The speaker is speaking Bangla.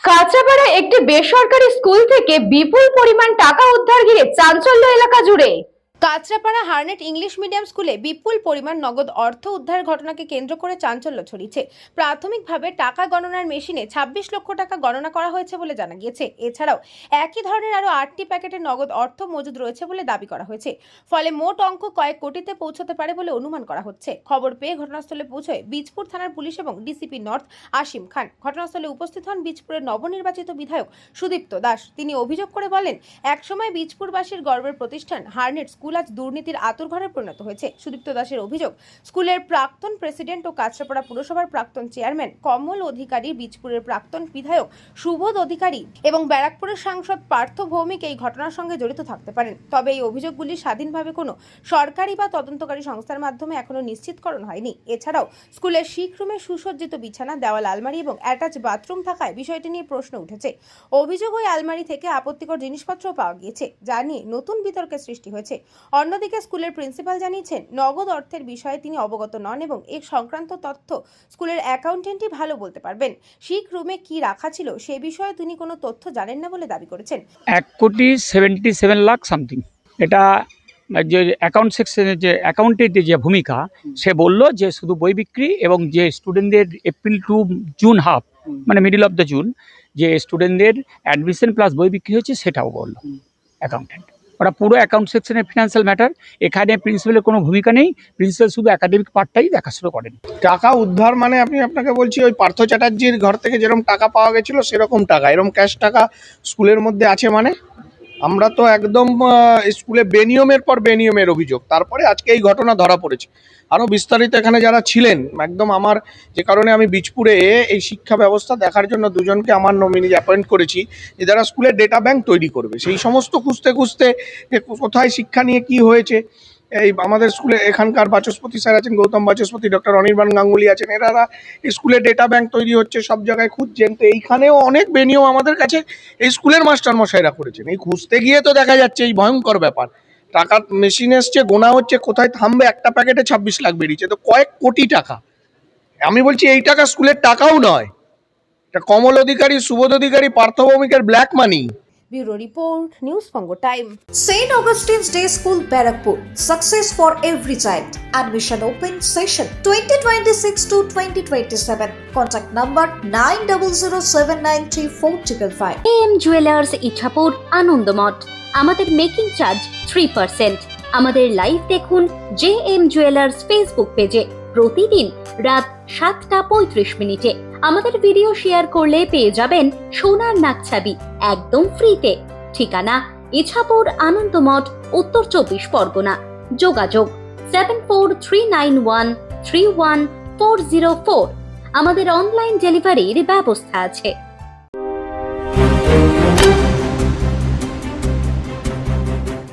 কাঁচরাপাড়ায় একটি বেসরকারি স্কুল থেকে বিপুল পরিমাণ টাকা উদ্ধার ঘিরে চাঞ্চল্য এলাকা জুড়ে। কাঁচরাপাড়া হার্নেট ইংলিশ মিডিয়াম স্কুলে বিপুল পরিমাণ নগদ অর্থ উদ্ধারের ঘটনাকে কেন্দ্র করে চাঞ্চল্য ছড়িয়েছে। প্রাথমিকভাবে টাকা গণনার মেশিনে 26 লক্ষ টাকা গণনা করা হয়েছে বলে জানা গিয়েছে। এছাড়াও একই ধরনের আরো 8টি প্যাকেটের নগদ অর্থ মজুদ রয়েছে বলে দাবি করা হয়েছে। ফলে মোট অঙ্ক কয়েক কোটিতে পৌঁছতে পারে বলে অনুমান করা হচ্ছে। খবর পেয়ে ঘটনাস্থলে পৌঁছয় বীজপুর থানার পুলিশ এবং ডিসিপি নর্থ আসিম খান। ঘটনাস্থলে উপস্থিত হন বীজপুরের নবনির্বাচিত বিধায়ক সুদীপ্ত দাস। তিনি অভিযোগ করে বলেন, একসময় বীজপুরবাসীর গর্বের প্রতিষ্ঠান হার্নেট স্কুল আজ দুর্নীতির আতুরঘরে পরিণত হয়েছে। সুদীপ্ত দাসের অভিযোগ, স্কুলের প্রাক্তন প্রেসিডেন্ট ও কাঁচরাপাড়া পুরসভার প্রাক্তন চেয়ারম্যান কমল অধিকারী, বীজপুরের প্রাক্তন বিধায়ক সুবোধ অধিকারী এবং ব্যারাকপুরের সাংসদ পার্থ ভৌমিক এই ঘটনার সঙ্গে জড়িত থাকতে পারেন। তবে এই অভিযোগগুলি স্বাধীনভাবে কোনো সরকারি বা তদন্তকারী সংস্থার মাধ্যমে এখনো নিশ্চিতকরণ হয়নি। এছাড়াও স্কুলের শিখ রুমে সুসজ্জিত বিছানা, দেওয়াল আলমারি এবং অ্যাটাচ বাথরুম থাকায় বিষয়টি নিয়ে প্রশ্ন উঠেছে। অভিযোগ, ওই আলমারি থেকে আপত্তিকর জিনিসপত্রও পাওয়া গিয়েছে, যা নিয়ে নতুন বিতর্কের সৃষ্টি হয়েছে। অন্যদিকে স্কুলের প্রিন্সিপাল জানিয়েছেন, নগদ অর্থের বিষয়ে তিনি অবগত নন এবং এই সংক্রান্ত তথ্য স্কুলের অ্যাকাউন্টেন্টই ভালো বলতে পারবেন। শিখ রুমে কি রাখা ছিল সে বিষয়ে তিনি কোনো তথ্য জানেন না বলে দাবি করেছেন। 1,77,00,000 সামথিং। এটা যে অ্যাকাউন্ট সেকশনের যে অ্যাকাউন্টেন্টের যে ভূমিকা, সে বলল যে শুধু বই বিক্রি এবং যে স্টুডেন্টদের এপ্রিল টু জুন হাফ, মানে মিডল অফ দ্য জুন, যে স্টুডেন্টদের অ্যাডমিশন প্লাস বই বিক্রি হয়েছে সেটাও বলল অ্যাকাউন্টেন্ট। ওরা পুরো অ্যাকাউন্ট সেকশনের ফিনান্সিয়াল ম্যাটার, এখানে প্রিন্সিপালের কোনো ভূমিকা নেই। প্রিন্সিপাল শুধু একাডেমিক পার্টটাই দেখাশোনা করেন। টাকা উদ্ধার মানে আপনাকে বলছি, ওই পার্থ চ্যাটার্জির ঘর থেকে যেরকম টাকা পাওয়া গেছিল সেরকম টাকা, এরকম ক্যাশ টাকা স্কুলের মধ্যে আছে। মানে আমরা তো একদম স্কুলে বেনিয়মের পর বেনিয়মের অভিযোগ, তারপরে আজকে এই ঘটনা ধরা পড়েছে। আরও বিস্তারিত এখানে যারা ছিলেন, একদম আমার যে কারণে আমি বীজপুরে এই শিক্ষা ব্যবস্থা দেখার জন্য দুজনকে আমার নমিনি অ্যাপয়েন্ট করেছি, যে যারা স্কুলের ডেটা ব্যাংক তৈরি করবে, সেই সমস্ত খুঁজতে খুঁজতে যে কোথায় শিক্ষা নিয়ে কি হয়েছে। এই আমাদের স্কুলে এখানকার বাচস্পতি স্যার আছেন, গৌতম বাচস্পতি, ডক্টর অনির্বাণ গাঙ্গুলি আছেন, এনারা স্কুলে ডেটা ব্যাংক তৈরি হচ্ছে সব জায়গায় খুঁজছেন। তো এইখানেও অনেক বেনিয়ম আমাদের কাছে এই স্কুলের মাস্টারমশাইরা করেছেন। এই খুঁজতে গিয়ে তো দেখা যাচ্ছে এই ভয়ঙ্কর ব্যাপার, টাকা মেশিন এসছে, গোনা হচ্ছে, কোথায় থামবে, একটা প্যাকেটে 26 লাখ বেরিয়েছে, তো কয়েক কোটি টাকা। আমি বলছি এই টাকা স্কুলের টাকাও নয়, এটা কমল অধিকারী, সুবোধ অধিকারী, পার্থ ভৌমিকের black money. Bureau Report, News Pongo Time. St. Augustine's Day School, Barakpur. Success for every child. Admission open session 2026 to 2027. Contact number 9007934555. AM Jewelers Ichapur Anandamath. আমাদের মেকিং চার্জ 3%। আমাদের লাইভ দেখুন JM Jewelers ফেসবুক পেজে প্রতিদিন রাত 7:35 আমাদের ভিডিও শেয়ার করলে পেয়ে যাবেন সোনার নাকছাবি একদম ফ্রিতে। ঠিকানা ইছাপুর আনন্দমঠ, উত্তর 24 পরগনা। যোগাযোগ 7439131404। আমাদের অনলাইন ডেলিভারির ব্যবস্থা আছে।